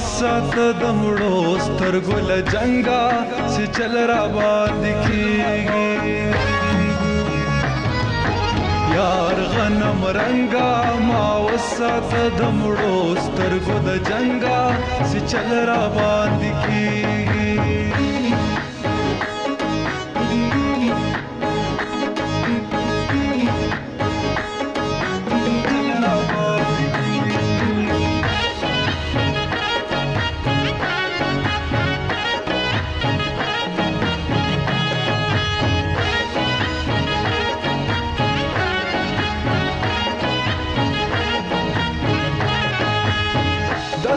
وسات د مړو سترګو له جنګا چې چل را باندې کیږي یار غنم رنگا ما وسات د مړو سترګو د جنګا چې چل را باندې کیږي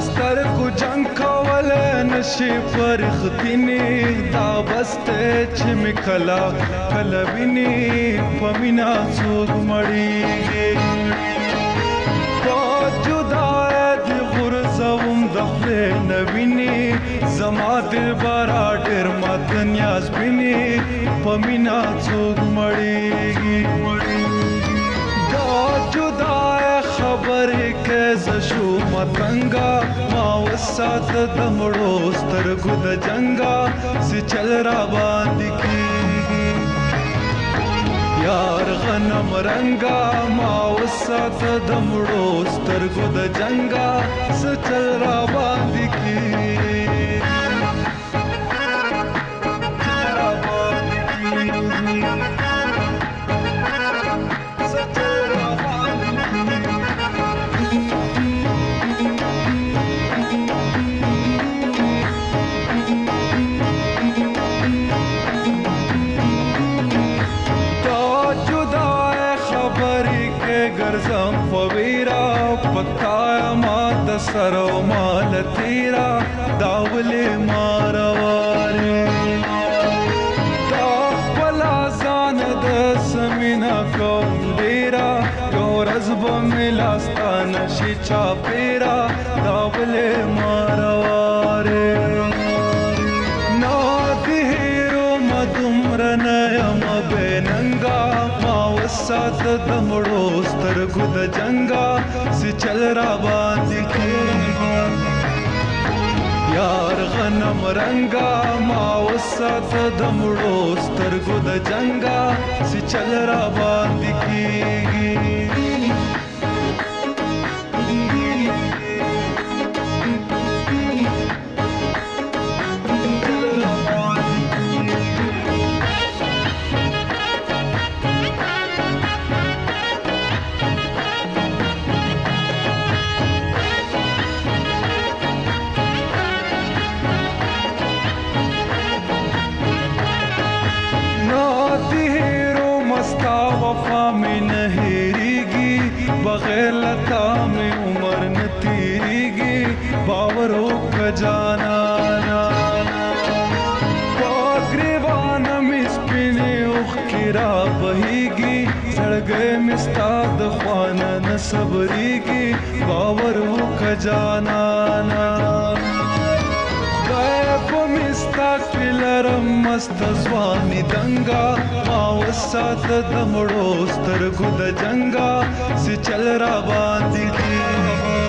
دستر کو جنگ کول نشي فرختینی دا بسته چې مکلا کلوینی پمینا څوک مړیږي په جدای دی غرزوم د خپل نوینی زما دل بارا ډیر مات نیاز بینی پمینا څوک مړیږي دا جدای خبرې کې زشو متنګا ما وسات د مړو سترګو د جنګا چې چل را باندې کیږي یار غنم رنگا ما وسات د مړو سترګو د جنګا چې چل را باندې کیږي ګرځم فویرا پکا ما د سرو مال تیرا داولې مارواره دا خپل ځان د سمینا کوم ډیرا یو ورځ به مې لاستانه شي چاپیرا داولې مارواره نا د هیرو مدمر نه یم بېننګا ما وسات د مړو سترګو د جنګا چې چل را باندې کیږي یار غنم رنگا ما وسات د مړو سترګو د جنګا چې چل را باندې کیږي وفا میں نہیریگی بغیر لتا میں عمر نہ تیریگی باوروں کا جانا پاگریوان مسپنے اخ کرا بہیگی سڑ گئے مستاد خوانا نہ صبریگی باوروں کا جانا لرم مست ځواني دنګا ما وسات د مړو سترګو د جنګا چې چل را باندې کیږي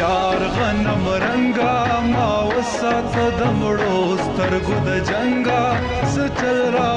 یار غنم رنگا ما وسات د مړو سترګو د جنګا چې چل را